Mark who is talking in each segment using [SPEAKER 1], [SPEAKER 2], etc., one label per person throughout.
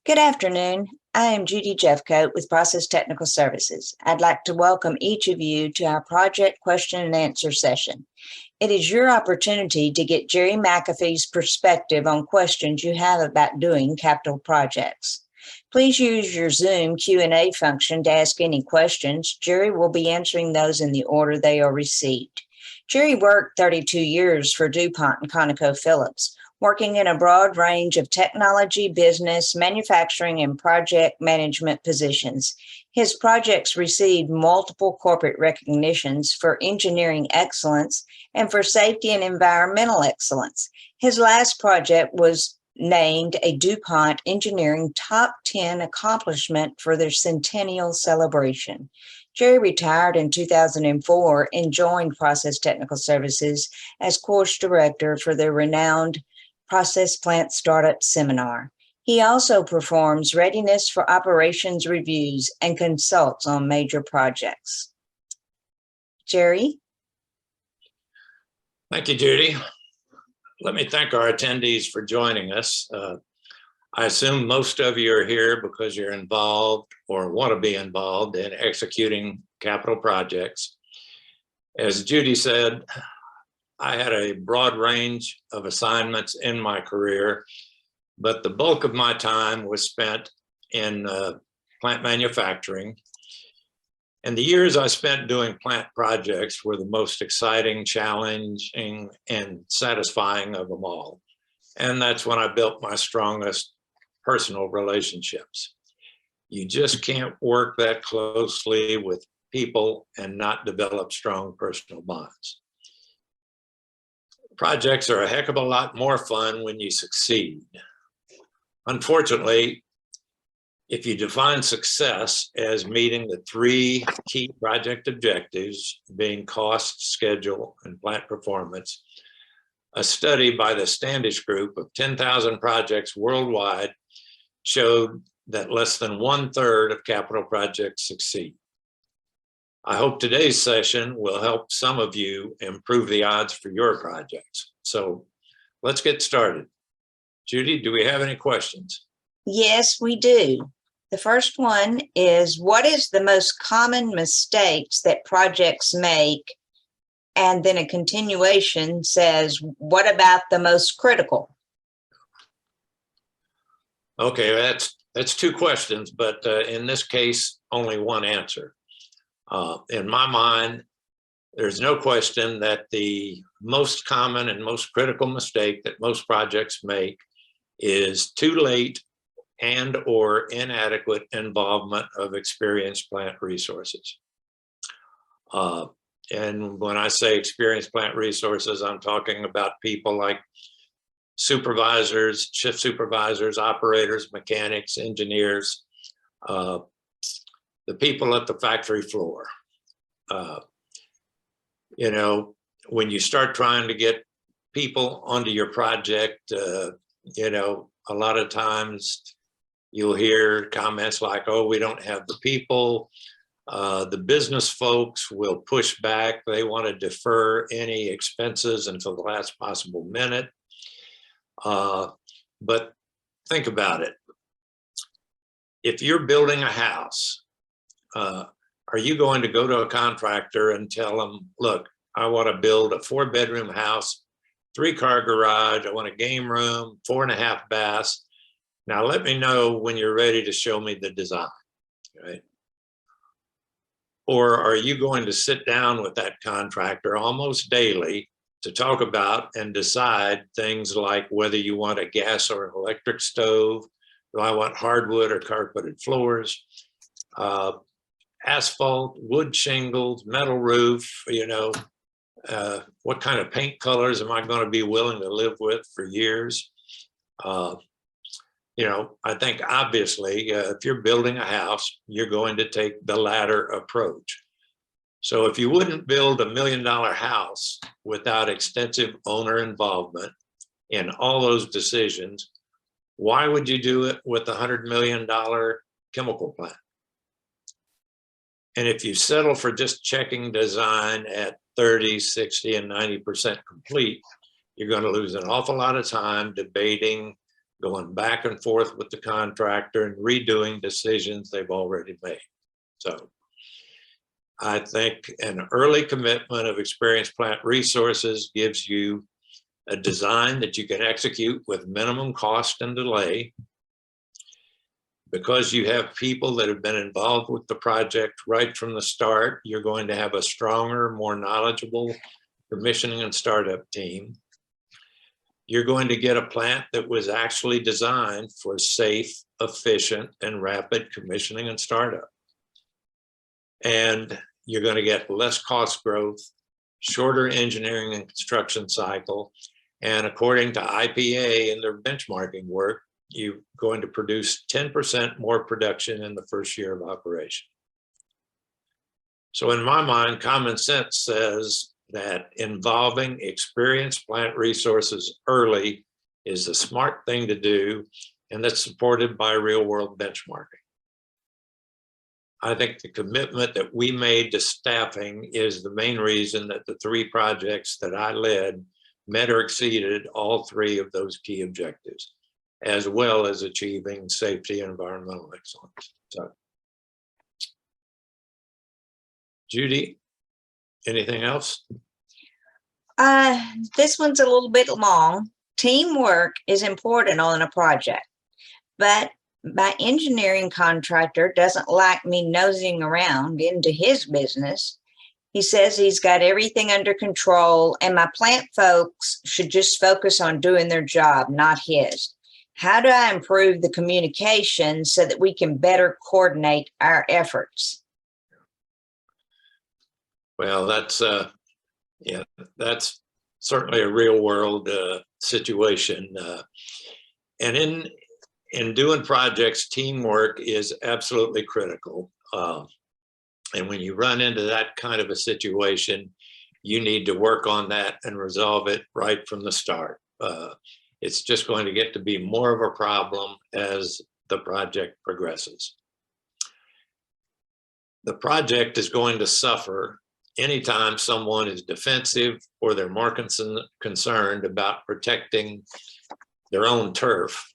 [SPEAKER 1] Good afternoon. I am Judy Jeffcoat with Process Technical Services. I'd like to welcome each of you to our project question and answer session. It is your opportunity to get Jerry McAfee's perspective on questions you have about doing capital projects. Please use your Zoom Q&A function to ask any questions. Jerry will be answering those in the order they are received. Jerry worked 32 years for DuPont and ConocoPhillips, working in a broad range of technology, business, manufacturing, and project management positions. His projects received multiple corporate recognitions for engineering excellence and for safety and environmental excellence. His last project was named a DuPont Engineering Top 10 accomplishment for their Centennial celebration. Jerry retired in 2004 and joined Process Technical Services as course director for their renowned Process Plant Startup Seminar. He also performs readiness for operations reviews and consults on major projects. Jerry?
[SPEAKER 2] Thank you, Judy. Let me thank our attendees for joining us. I assume most of you are here because you're involved or want to be involved in executing capital projects. As Judy said, I had a broad range of assignments in my career, but the bulk of my time was spent in plant manufacturing. And the years I spent doing plant projects were the most exciting, challenging, and satisfying of them all. And that's when I built my strongest personal relationships. You just can't work that closely with people and not develop strong personal bonds. Projects are a heck of a lot more fun when you succeed. Unfortunately, if you define success as meeting the three key project objectives, being cost, schedule, and plant performance, a study by the Standish Group of 10,000 projects worldwide showed that less than 1/3 of capital projects succeed. I hope today's session will help some of you improve the odds for your projects. So let's get started. Judy, do we have any questions?
[SPEAKER 1] Yes, we do. The first one is, what is the most common mistakes that projects make? And then a continuation says, what about the most critical?
[SPEAKER 2] Okay, that's two questions, but in this case, only one answer. In my mind, there's no question that the most common and most critical mistake that most projects make is too late and or inadequate involvement of experienced plant resources. And when I say experienced plant resources, I'm talking about people like supervisors, shift supervisors, operators, mechanics, engineers, the people at the factory floor. You know, when you start trying to get people onto your project, you know, a lot of times you'll hear comments like, oh, we don't have the people. The business folks will push back. They want to defer any expenses until the last possible minute. But think about it. If you're building a house, are you going to go to a contractor and tell them, look, I want to build a 4-bedroom house, 3-car garage, I want a game room, 4.5 baths. Now let me know when you're ready to show me the design, right? Or are you going to sit down with that contractor almost daily to talk about and decide things like whether you want a gas or an electric stove? Do I want hardwood or carpeted floors? Asphalt, wood shingles, metal roof, you know, what kind of paint colors am I going to be willing to live with for years? You know, I think obviously if you're building a house, you're going to take the latter approach. So if you wouldn't build $1 million house without extensive owner involvement in all those decisions, why would you do it with a $100 million chemical plant? And if you settle for just checking design at 30, 60, and 90% complete, you're going to lose an awful lot of time debating going back and forth with the contractor and redoing decisions they've already made. So I think an early commitment of experienced plant resources gives you a design that you can execute with minimum cost and delay. Because you have people that have been involved with the project right from the start, you're going to have a stronger, more knowledgeable commissioning and startup team. You're going to get a plant that was actually designed for safe, efficient, and rapid commissioning and startup. And you're going to get less cost growth, shorter engineering and construction cycle, and according to IPA and their benchmarking work, you're going to produce 10% more production in the first year of operation. So in my mind, common sense says that involving experienced plant resources early is the smart thing to do, and that's supported by real world benchmarking. I think the commitment that we made to staffing is the main reason that the 3 projects that I led met or exceeded all 3 of those key objectives, as well as achieving safety and environmental excellence. So, Judy, anything else?
[SPEAKER 1] This one's a little bit long. Teamwork is important on a project, but my engineering contractor doesn't like me nosing around into his business. He says he's got everything under control and my plant folks should just focus on doing their job, not his. How do I improve the communication so that we can better coordinate our efforts?
[SPEAKER 2] Well, that's certainly a real world situation. And in doing projects, teamwork is absolutely critical. And when you run into that kind of a situation, you need to work on that and resolve it right from the start. It's just going to get to be more of a problem as the project progresses. The project is going to suffer anytime someone is defensive or they're more concerned about protecting their own turf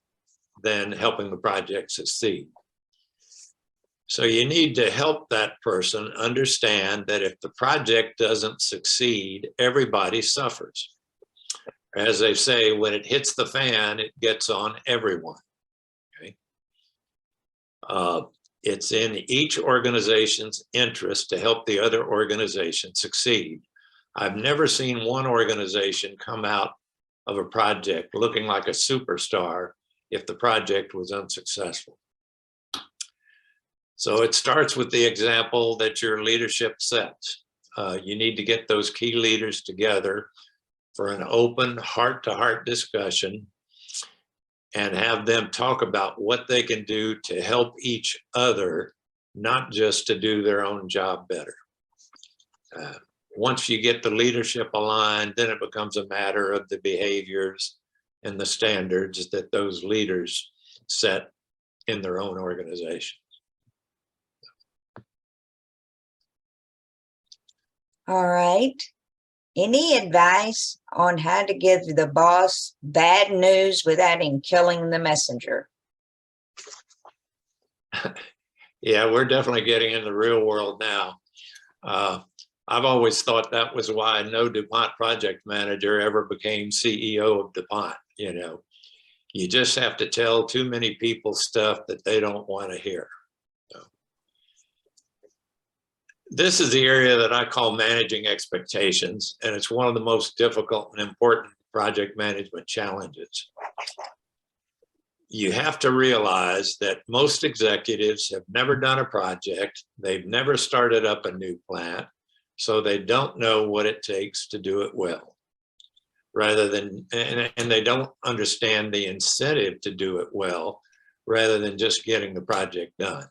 [SPEAKER 2] than helping the project succeed. So you need to help that person understand that if the project doesn't succeed, everybody suffers. As they say, when it hits the fan, it gets on everyone. Okay? It's in each organization's interest to help the other organization succeed. I've never seen one organization come out of a project looking like a superstar if the project was unsuccessful. So it starts with the example that your leadership sets. You need to get those key leaders together for an open heart-to-heart discussion and have them talk about what they can do to help each other, not just to do their own job better. Once you get the leadership aligned, then it becomes a matter of the behaviors and the standards that those leaders set in their own organization.
[SPEAKER 1] All right. Any advice on how to give the boss bad news without him killing the messenger?
[SPEAKER 2] Yeah, we're definitely getting in the real world now. I've always thought that was why no DuPont project manager ever became CEO of DuPont. You know, you just have to tell too many people stuff that they don't want to hear. This is the area that I call managing expectations, and it's one of the most difficult and important project management challenges. You have to realize that most executives have never done a project, they've never started up a new plant, so they don't know what it takes to do it well. And they don't understand the incentive to do it well, rather than just getting the project done.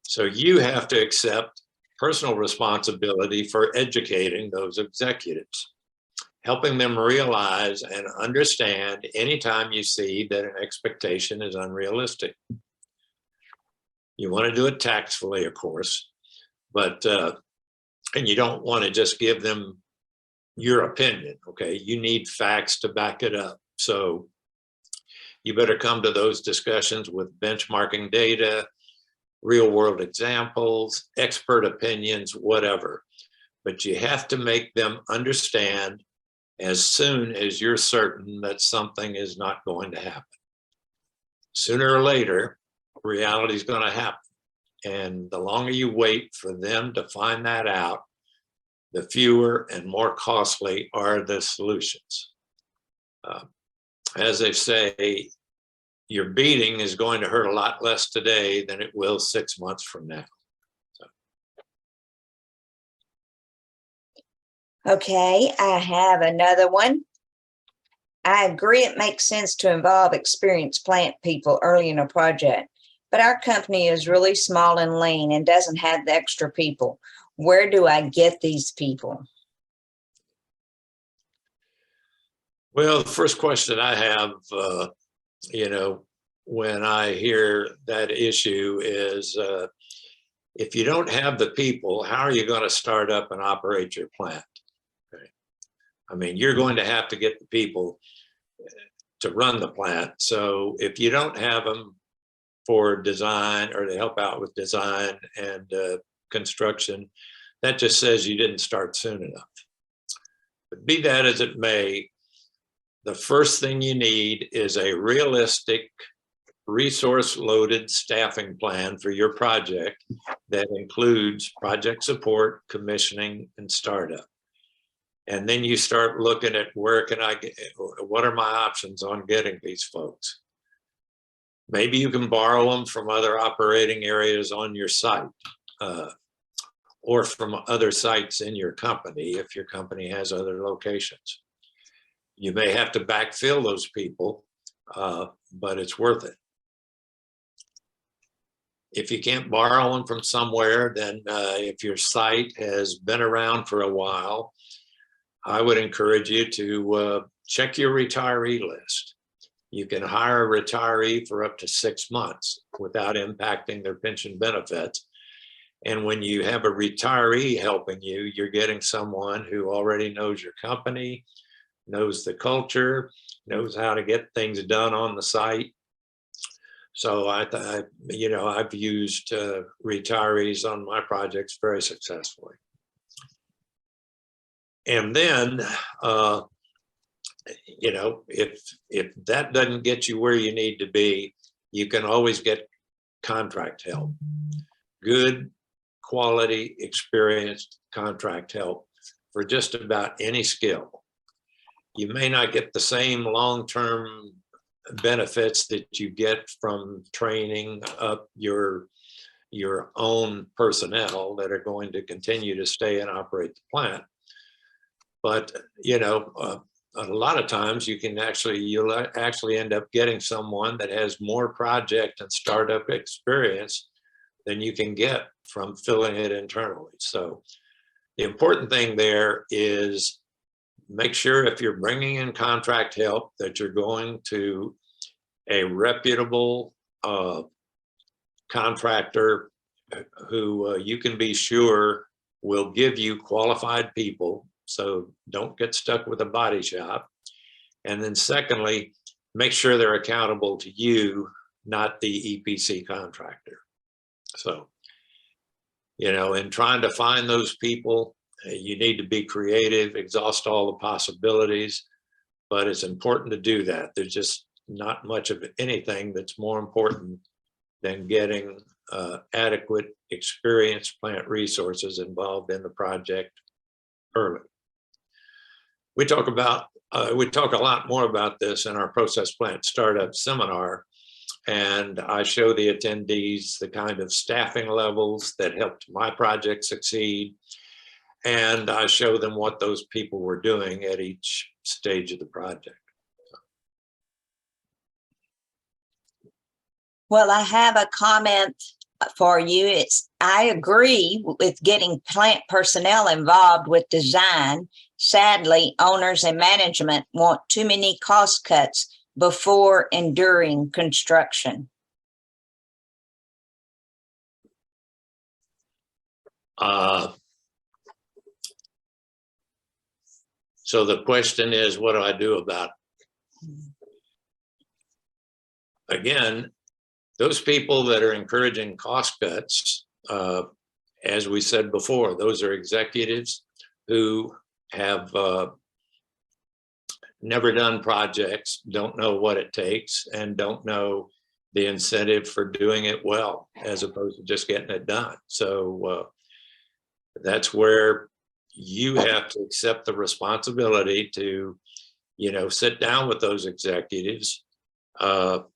[SPEAKER 2] So you have to accept personal responsibility for educating those executives, helping them realize and understand anytime you see that an expectation is unrealistic. You want to do it tactfully, of course, but and you don't want to just give them your opinion, okay? You need facts to back it up. So you better come to those discussions with benchmarking data, real world examples, expert opinions, whatever. But you have to make them understand as soon as you're certain that something is not going to happen. Sooner or later, reality is going to happen. And the longer you wait for them to find that out, the fewer and more costly are the solutions. As they say, your beating is going to hurt a lot less today than it will 6 months from now.
[SPEAKER 1] Okay, I have another one. I agree it makes sense to involve experienced plant people early in a project, but our company is really small and lean and doesn't have the extra people. Where do I get these people?
[SPEAKER 2] Well, the first question I have, when I hear that issue is, if you don't have the people, how are you going to start up and operate your plant? Okay. I mean, you're going to have to get the people to run the plant. So if you don't have them for design or to help out with design and construction, that just says you didn't start soon enough. But be that as it may, the first thing you need is a realistic, resource-loaded staffing plan for your project that includes project support, commissioning, and startup. And then you start looking at where can I get, what are my options on getting these folks? Maybe you can borrow them from other operating areas on your site, or from other sites in your company if your company has other locations. You may have to backfill those people, but it's worth it. If you can't borrow them from somewhere, then if your site has been around for a while, I would encourage you to check your retiree list. You can hire a retiree for up to 6 months without impacting their pension benefits. And when you have a retiree helping you, you're getting someone who already knows your company, knows the culture, knows how to get things done on the site. So I've used retirees on my projects very successfully. And then, if that doesn't get you where you need to be, you can always get contract help. Good quality, experienced contract help for just about any skill. You may not get the same long-term benefits that you get from training up your own personnel that are going to continue to stay and operate the plant. But, a lot of times you'll actually end up getting someone that has more project and startup experience than you can get from filling it internally. So the important thing there is make sure if you're bringing in contract help that you're going to a reputable contractor who you can be sure will give you qualified people. So don't get stuck with a body shop. And then secondly, make sure they're accountable to you, not the EPC contractor. So, in trying to find those people, you need to be creative, exhaust all the possibilities, but it's important to do that. There's just not much of anything that's more important than getting adequate, experienced plant resources involved in the project early. We talk a lot more about this in our process plant startup seminar, and I show the attendees the kind of staffing levels that helped my project succeed, and I show them what those people were doing at each stage of the project.
[SPEAKER 1] Well, I have a comment for you. I agree with getting plant personnel involved with design. Sadly, owners and management want too many cost cuts before and during construction.
[SPEAKER 2] So the question is, what do I do about it? again, those people that are encouraging cost cuts, as we said before, those are executives who have never done projects, don't know what it takes, and don't know the incentive for doing it well, as opposed to just getting it done. So that's where you have to accept the responsibility to, you know, sit down with those executives, show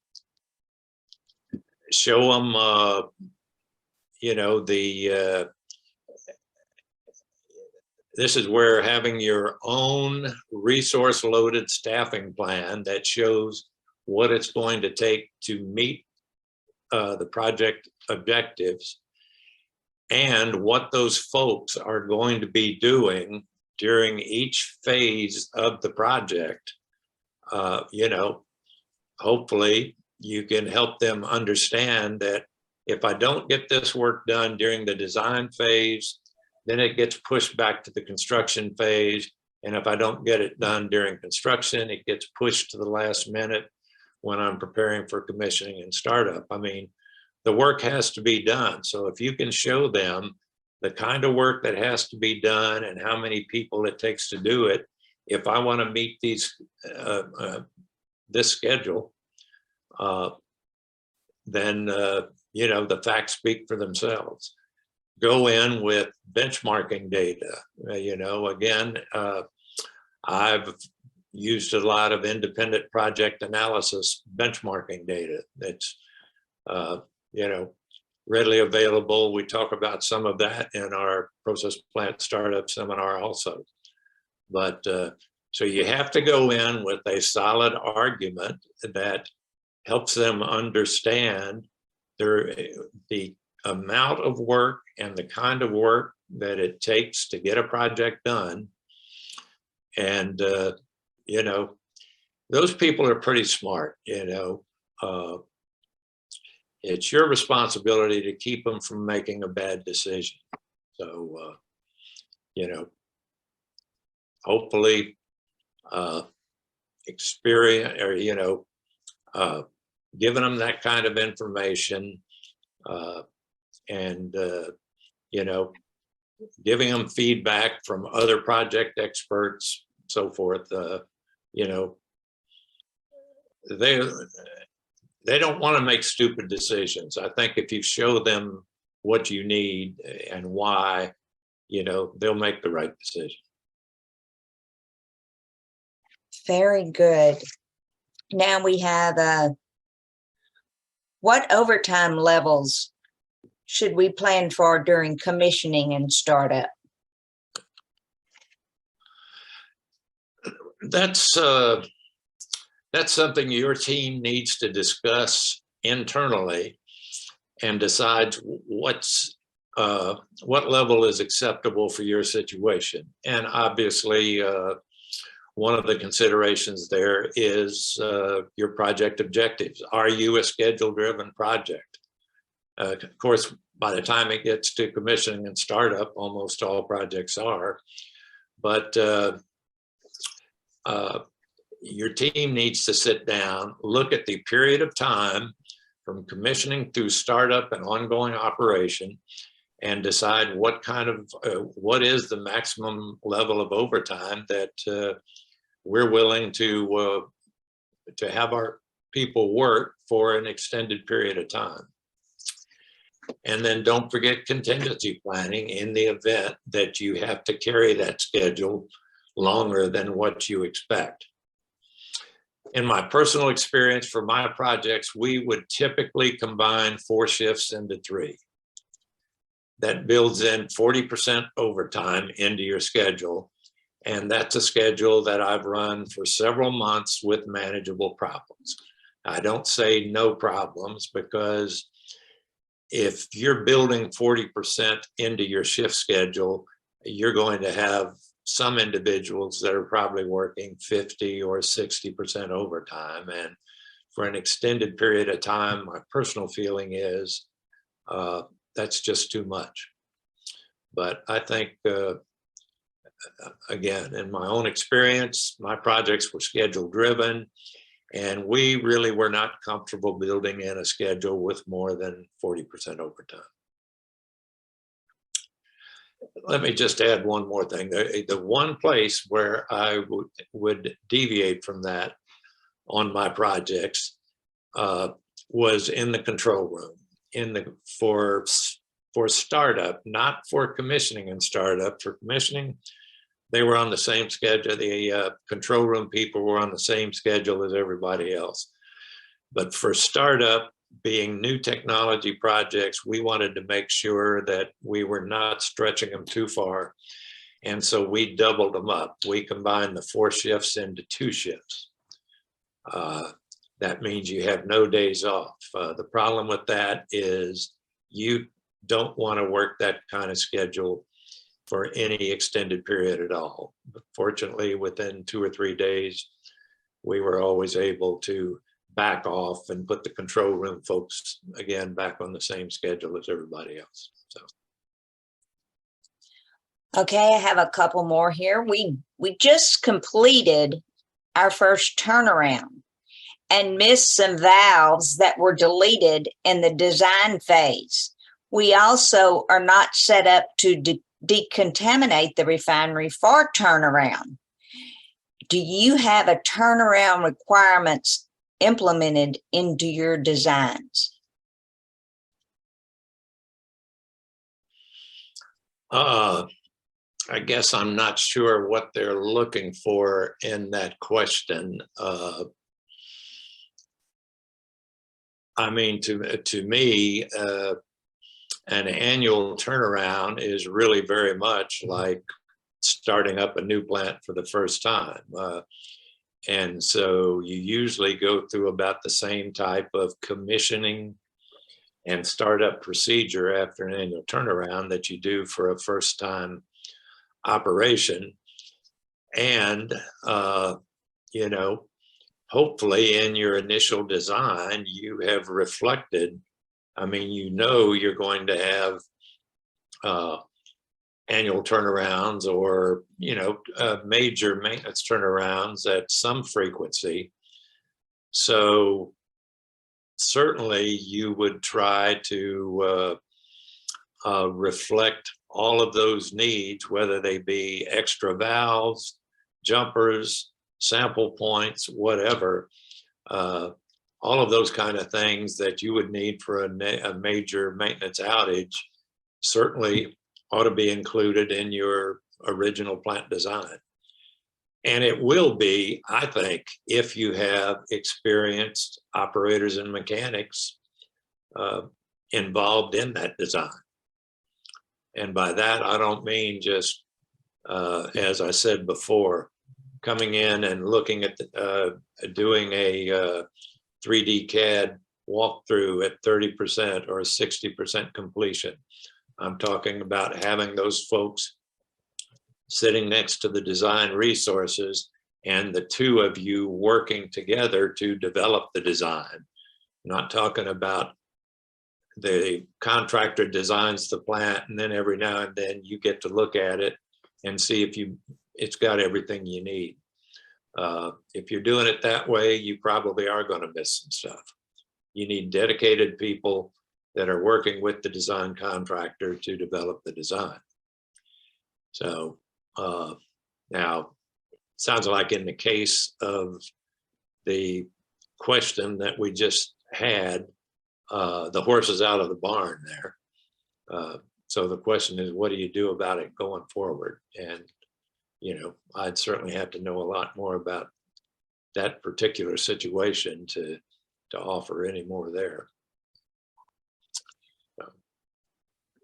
[SPEAKER 2] them, you know, this is where having your own resource loaded staffing plan that shows what it's going to take to meet the project objectives and what those folks are going to be doing during each phase of the project. You know, hopefully you can help them understand that if I don't get this work done during the design phase, then it gets pushed back to the construction phase. And if I don't get it done during construction, it gets pushed to the last minute when I'm preparing for commissioning and startup. I mean, the work has to be done. So if you can show them the kind of work that has to be done and how many people it takes to do it, if I want to meet these this schedule, then you know, the facts speak for themselves. Go in with benchmarking data. You know, again, I've used a lot of independent project analysis benchmarking data that's you know, readily available. We talk about some of that in our process plant startup seminar also. But so you have to go in with a solid argument that helps them understand the amount of work and the kind of work that it takes to get a project done. And, you know, those people are pretty smart, you know. It's your responsibility to keep them from making a bad decision. So, you know, hopefully experience, or, you know, giving them that kind of information and, you know, giving them feedback from other project experts, so forth, you know, they don't want to make stupid decisions. I think if you show them what you need and why, you know, they'll make the right decision.
[SPEAKER 1] Very good. Now we have what overtime levels should we plan for during commissioning and startup?
[SPEAKER 2] That's something your team needs to discuss internally and decide what level is acceptable for your situation. And obviously, one of the considerations there is your project objectives. Are you a schedule-driven project? Of course, by the time it gets to commissioning and startup, almost all projects are. But your team needs to sit down, look at the period of time from commissioning through startup and ongoing operation, and decide what kind of what is the maximum level of overtime that we're willing to have our people work for an extended period of time. And then don't forget contingency planning in the event that you have to carry that schedule longer than what you expect. In my personal experience for my projects, we would typically combine 4 shifts into 3. That builds in 40% overtime into your schedule. And that's a schedule that I've run for several months with manageable problems. I don't say no problems, because if you're building 40% into your shift schedule, you're going to have some individuals that are probably working 50 or 60% overtime. And for an extended period of time, my personal feeling is that's just too much. But I think, again, in my own experience, my projects were schedule driven. And we really were not comfortable building in a schedule with more than 40% overtime. Let me just add one more thing. The one place where I would deviate from that on my projects was in the control room, for startup, not for commissioning and startup. For commissioning, they were on the same schedule. The control room people were on the same schedule as everybody else. But for startup, being new technology projects, we wanted to make sure that we were not stretching them too far. And so we doubled them up. We combined the 4 shifts into 2 shifts. That means you have no days off. The problem with that is you don't want to work that kind of schedule for any extended period at all. But fortunately, within 2 or 3 days, we were always able to back off and put the control room folks again back on the same schedule as everybody else. So.
[SPEAKER 1] Okay, I have a couple more here. We just completed our first turnaround and missed some valves that were deleted in the design phase. We also are not set up to decontaminate the refinery for turnaround. Do you have a turnaround requirements implemented into your designs?
[SPEAKER 2] I guess I'm not sure what they're looking for in that question. I mean, to me, an annual turnaround is really very much like starting up a new plant for the first time. And so you usually go through about the same type of commissioning and startup procedure after an annual turnaround that you do for a first time operation. And, you know, hopefully in your initial design, you have reflected, I mean, you know, you're going to have annual turnarounds or, you know, major maintenance turnarounds at some frequency. So certainly you would try to reflect all of those needs, whether they be extra valves, jumpers, sample points, whatever, all of those kind of things that you would need for a major maintenance outage certainly ought to be included in your original plant design. And it will be, I think, if you have experienced operators and mechanics involved in that design. And by that, I don't mean just, as I said before, coming in and looking at doing a 3D CAD walkthrough at 30% or 60% completion. I'm talking about having those folks sitting next to the design resources and the two of you working together to develop the design. I'm not talking about the contractor designs the plant and then every now and then you get to look at it and see if it's got everything you need. If you're doing it that way, you probably are going to miss some stuff. You need dedicated people that are working with the design contractor to develop the design. So now, sounds like in the case of the question that we just had, the horse is out of the barn there. So the question is, what do you do about it going forward? And, you know, I'd certainly have to know a lot more about that particular situation to offer any more there.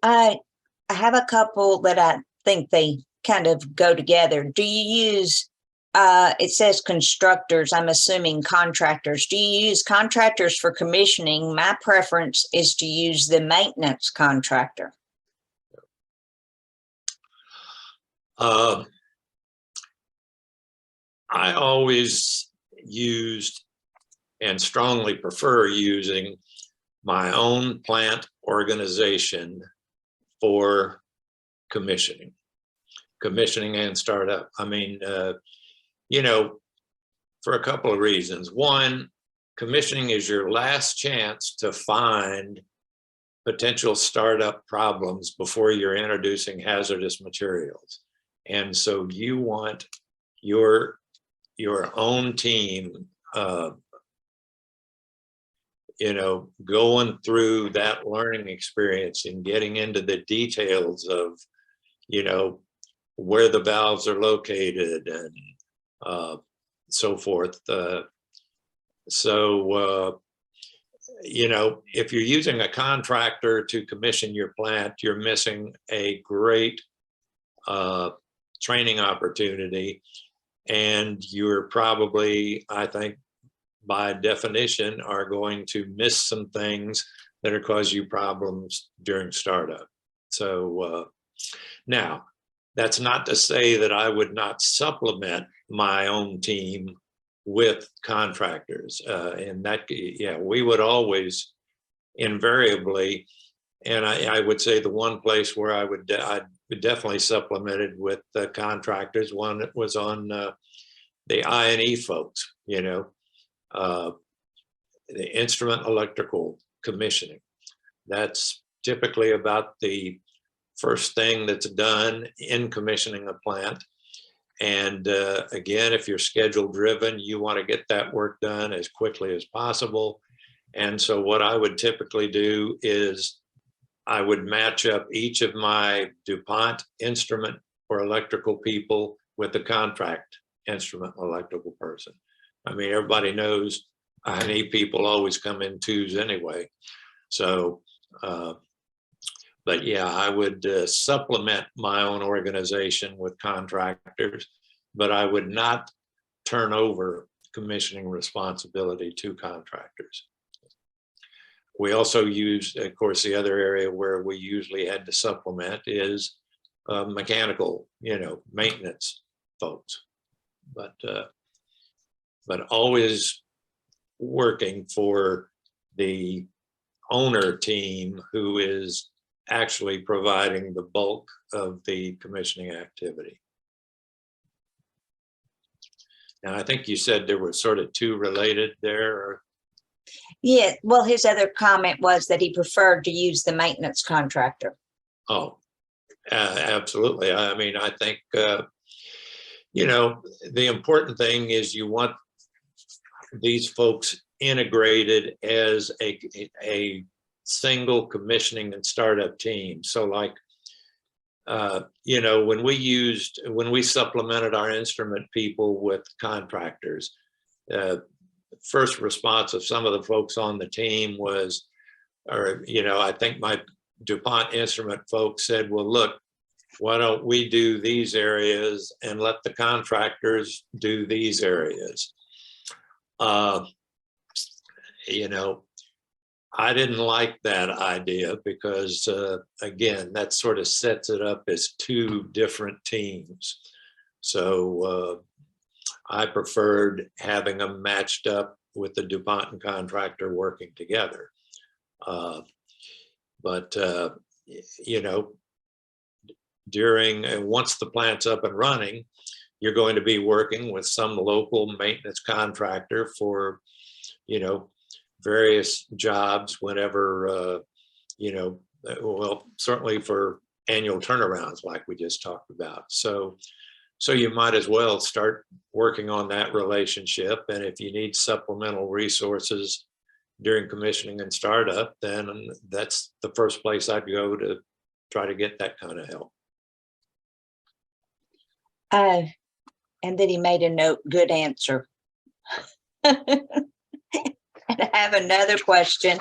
[SPEAKER 1] I have a couple that I think they kind of go together. Do you use, it says constructors, I'm assuming contractors. Do you use contractors for commissioning? My preference is to use the maintenance contractor.
[SPEAKER 2] I always used and strongly prefer using my own plant organization for commissioning and startup. I mean, you know, for a couple of reasons. One, commissioning is your last chance to find potential startup problems before you're introducing hazardous materials. And so you want your own team, going through that learning experience and getting into the details of, where the valves are located and so forth. If you're using a contractor to commission your plant, you're missing a great training opportunity. And you're probably, I think, by definition, are going to miss some things that are cause you problems during startup. So now, that's not to say that I would not supplement my own team with contractors. And that, we would always invariably, and I would say the one place where I'd definitely supplemented with the contractors, one that was on the I&E folks, the instrument electrical commissioning. That's typically about the first thing that's done in commissioning a plant. And again, if you're schedule driven, you want to get that work done as quickly as possible. And so what I would typically do is I would match up each of my DuPont instrument or electrical people with the contract instrument electrical person. I mean, everybody knows I&E people always come in twos anyway. So, but yeah, I would supplement my own organization with contractors, but I would not turn over commissioning responsibility to contractors. We also use, of course, the other area where we usually had to supplement is mechanical, maintenance folks, but always working for the owner team who is actually providing the bulk of the commissioning activity. Now, I think you said there were sort of two related there. Or...
[SPEAKER 1] Yeah, well, his other comment was that he preferred to use the maintenance contractor.
[SPEAKER 2] Oh, absolutely. I mean, I think, the important thing is you want these folks integrated as a single commissioning and startup team. So like, when we supplemented our instrument people with contractors, first response of some of the folks on the team was, I think my DuPont instrument folks said, well, look, why don't we do these areas and let the contractors do these areas? I didn't like that idea because, again, that sort of sets it up as two different teams. So I preferred having them matched up with the DuPont and contractor working together. Once the plant's up and running, you're going to be working with some local maintenance contractor for, various jobs whenever, well, certainly for annual turnarounds like we just talked about. So you might as well start working on that relationship. And if you need supplemental resources during commissioning and startup, then that's the first place I'd go to try to get that kind of help.
[SPEAKER 1] And then he made a note, good answer. And I have another question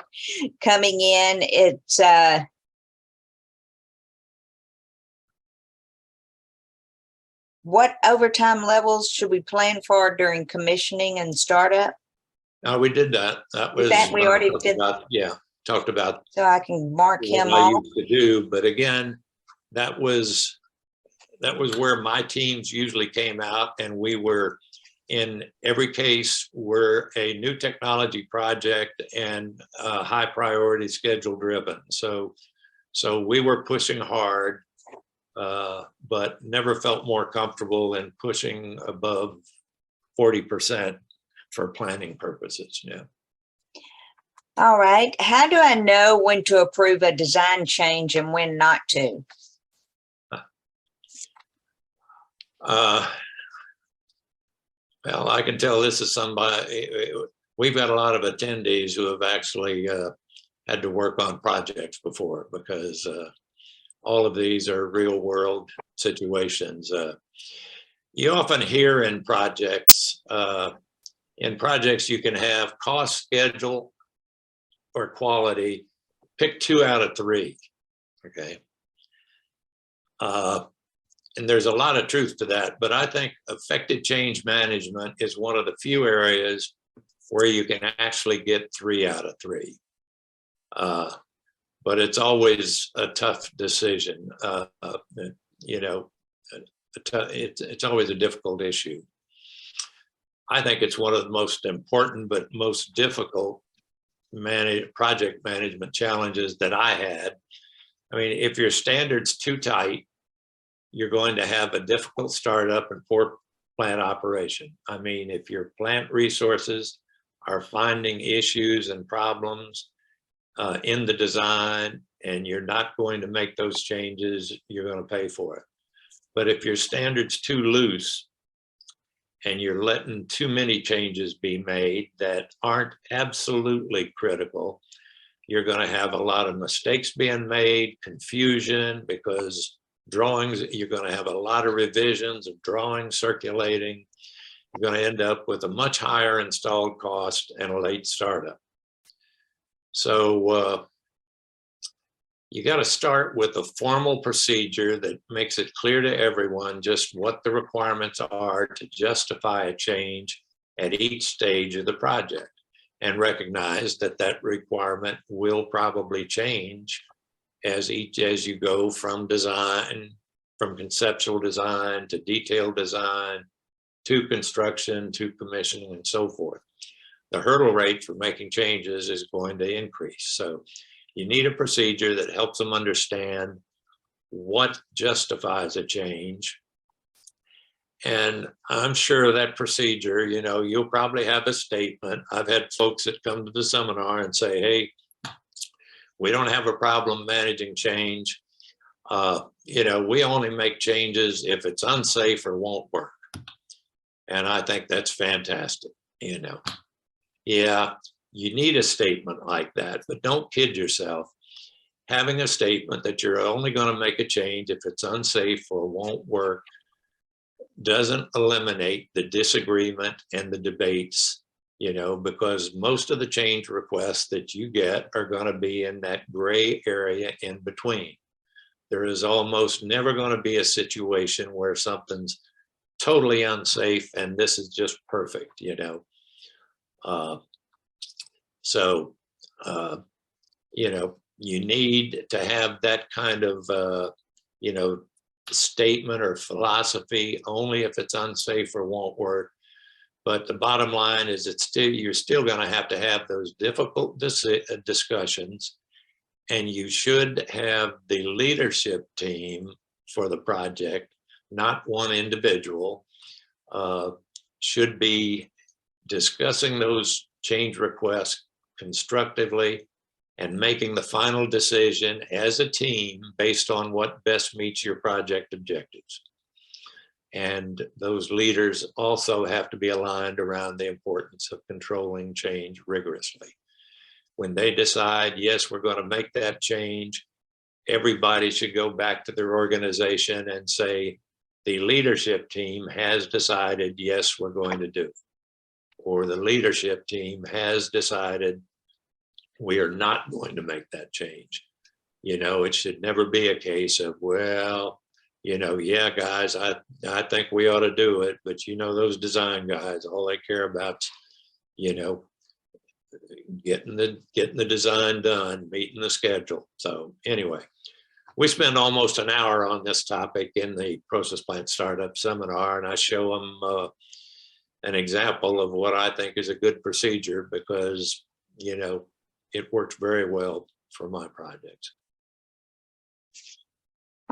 [SPEAKER 1] coming in. It's what overtime levels should we plan for during commissioning and startup?
[SPEAKER 2] We did that. That was
[SPEAKER 1] that we already did.
[SPEAKER 2] Talked about.
[SPEAKER 1] So I can mark him
[SPEAKER 2] what I
[SPEAKER 1] off.
[SPEAKER 2] used to do, but again, that was where my teams usually came out, and we were in every case were a new technology project and high priority schedule driven. So we were pushing hard, but never felt more comfortable in pushing above 40% for planning purposes. Yeah.
[SPEAKER 1] All right. How do I know when to approve a design change and when not to?
[SPEAKER 2] Well, I can tell this is somebody, we've got a lot of attendees who have actually had to work on projects before, because all of these are real world situations. You often hear in projects you can have cost, schedule, or quality. Pick 2 out of 3, okay? And there's a lot of truth to that, but I think effective change management is one of the few areas where you can actually get 3 out of 3. But it's always a tough decision. You know, it's always a difficult issue. I think it's one of the most important but most difficult project management challenges that I had. I mean, if your standard's too tight, you're going to have a difficult startup and poor plant operation. I mean, if your plant resources are finding issues and problems in the design and you're not going to make those changes, you're going to pay for it. But if your standard's too loose and you're letting too many changes be made that aren't absolutely critical, you're going to have a lot of mistakes being made, confusion, because drawings, you're going to have a lot of revisions of drawings circulating. You're going to end up with a much higher installed cost and a late startup. So you got to start with a formal procedure that makes it clear to everyone just what the requirements are to justify a change at each stage of the project, and recognize that that requirement will probably change as you go from design, from conceptual design to detailed design to construction to commissioning and so forth. The hurdle rate for making changes is going to increase. So you need a procedure that helps them understand what justifies a change. And I'm sure that procedure, you know, you'll probably have a statement. I've had folks that come to the seminar and say, hey, we don't have a problem managing change. You know, we only make changes if it's unsafe or won't work. And I think that's fantastic. You know, yeah, you need a statement like that, but don't kid yourself. Having a statement that you're only going to make a change if it's unsafe or won't work doesn't eliminate the disagreement and the debates, you know, because most of the change requests that you get are going to be in that gray area in between. There is almost never going to be a situation where something's totally unsafe and this is just perfect, you know. You know, you need to have that kind of, you know, statement or philosophy only if it's unsafe or won't work. But the bottom line is you're still going to have those difficult discussions, and you should have the leadership team for the project, not one individual, should be discussing those change requests constructively and making the final decision as a team based on what best meets your project objectives. And those leaders also have to be aligned around the importance of controlling change rigorously. When they decide, yes, we're going to make that change, everybody should go back to their organization and say, the leadership team has decided, yes, we're going to do it. Or the leadership team has decided we are not going to make that change. You know, it should never be a case of, well, you know, yeah, guys, I think we ought to do it, but you know, those design guys, all they care about, you know, getting the design done, meeting the schedule. So anyway, we spend almost an hour on this topic in the process plant startup seminar, and I show them an example of what I think is a good procedure because, you know, it works very well for my projects.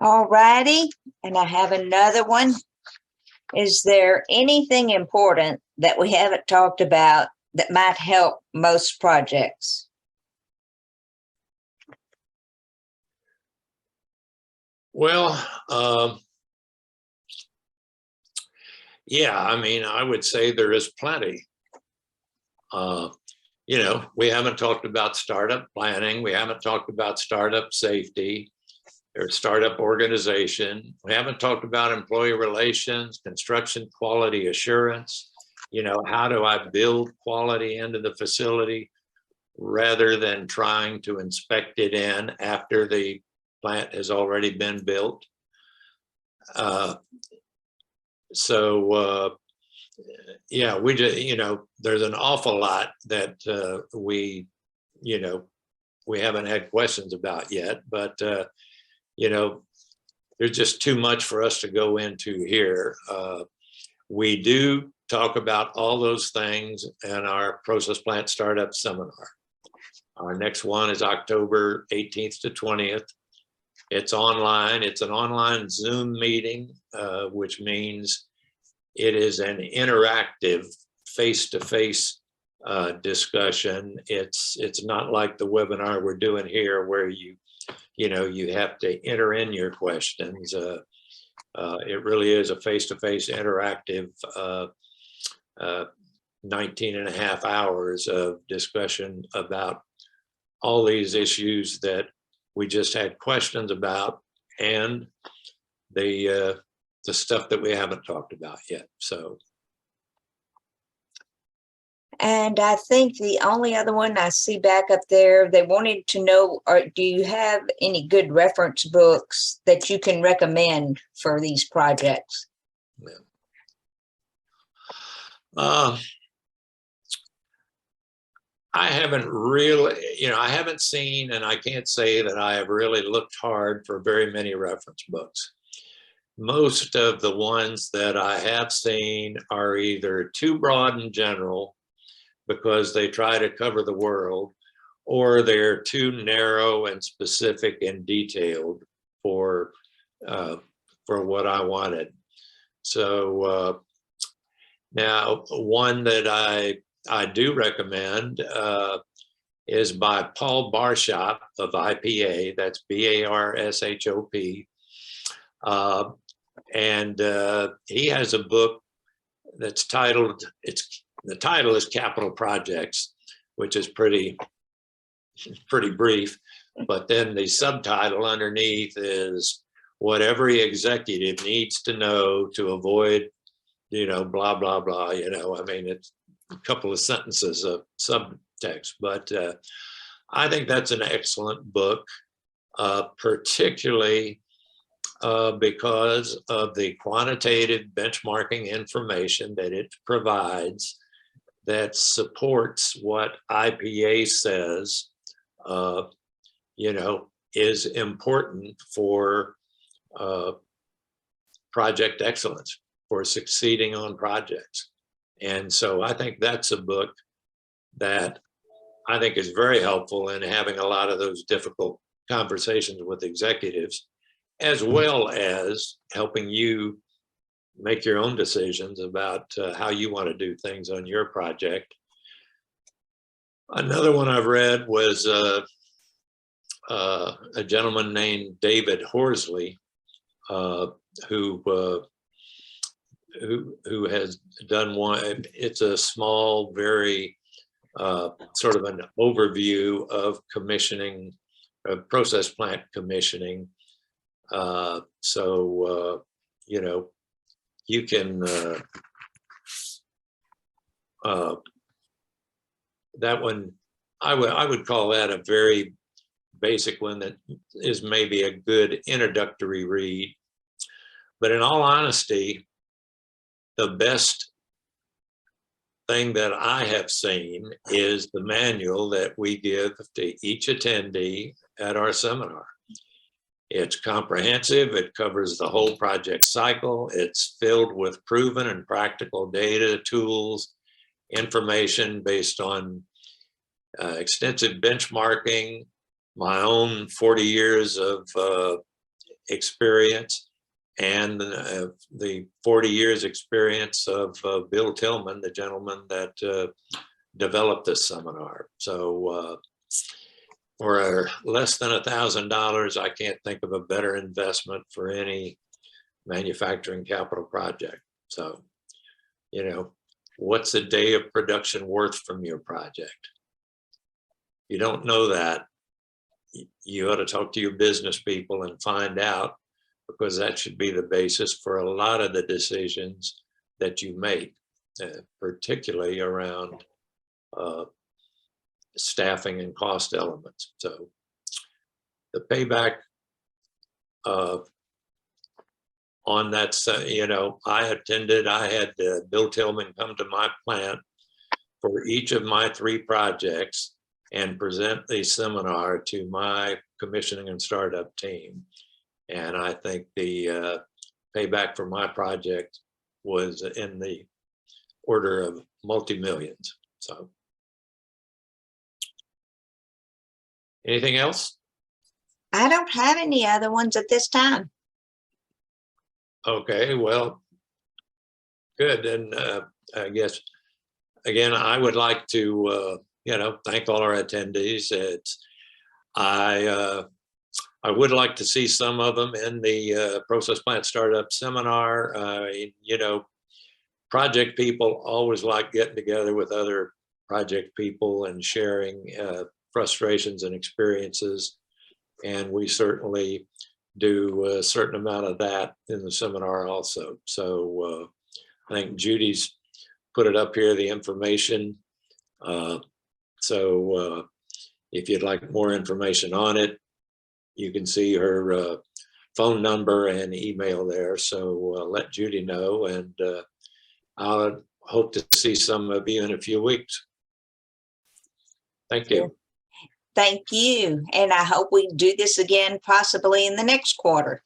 [SPEAKER 1] All righty, and I have another one. Is there anything important that we haven't talked about that might help most projects?
[SPEAKER 2] Well, yeah, I mean, I would say there is plenty. You know, we haven't talked about startup planning. We haven't talked about startup safety or startup organization. We haven't talked about employee relations, construction quality assurance. You know, how do I build quality into the facility rather than trying to inspect it in after the plant has already been built? Yeah, we just, you know, there's an awful lot that we haven't had questions about yet, but you know, there's just too much for us to go into here. We do talk about all those things in our process plant startup seminar. Our next one is October 18th to 20th. It's online. It's an online Zoom meeting, which means it is an interactive face-to-face discussion. It's not like the webinar we're doing here where you have to enter in your questions. It really is a face-to-face interactive 19 and a half hours of discussion about all these issues that we just had questions about, and the stuff that we haven't talked about yet. So,
[SPEAKER 1] and I think the only other one I see back up there, they wanted to know, do you have any good reference books that you can recommend for these projects?
[SPEAKER 2] Yeah. I haven't really, I haven't seen, and I can't say that I have really looked hard for very many reference books. Most of the ones that I have seen are either too broad and general because they try to cover the world, or they're too narrow and specific and detailed for what I wanted. So now one that I do recommend is by Paul Barshop of IPA. That's B-A-R-S-H-O-P. And he has a book that's titled, the title is Capital Projects, which is pretty brief, but then the subtitle underneath is what every executive needs to know to avoid, blah, blah, blah, I mean, it's a couple of sentences of subtext, but I think that's an excellent book, particularly because of the quantitative benchmarking information that it provides that supports what IPA says, is important for project excellence, for succeeding on projects. And so I think that's a book that I think is very helpful in having a lot of those difficult conversations with executives, as well as helping you make your own decisions about how you want to do things on your project. Another one I've read was a gentleman named David Horsley, who has done one. It's a small, very sort of an overview of commissioning, process plant commissioning. You can, that one, I would call that a very basic one that is maybe a good introductory read. But in all honesty, the best thing that I have seen is the manual that we give to each attendee at our seminar. It's comprehensive. It covers the whole project cycle. It's filled with proven and practical data, tools, information based on extensive benchmarking, my own 40 years of experience, and the 40 years experience of Bill Tillman, the gentleman that developed this seminar. So for less than $1,000, I can't think of a better investment for any manufacturing capital project. So, you know, what's a day of production worth from your project? You don't know that. You ought to talk to your business people and find out, because that should be the basis for a lot of the decisions that you make, particularly around staffing and cost elements. So the payback on that, you know, I had Bill Tillman come to my plant for each of my 3 projects and present the seminar to my commissioning and startup team. And I think the payback for my project was in the order of multi-millions. So anything else?
[SPEAKER 1] I don't have any other ones at this time.
[SPEAKER 2] Okay, well, good. And I guess, again, I would like to, you know, thank all our attendees. I would like to see some of them in the process plant startup seminar. You know, project people always like getting together with other project people and sharing frustrations and experiences. And we certainly do a certain amount of that in the seminar also. So I think Judy's put it up here, the information. So if you'd like more information on it, you can see her phone number and email there. So let Judy know, and I'll hope to see some of you in a few weeks. Thank you.
[SPEAKER 1] Thank you. And I hope we do this again, possibly in the next quarter.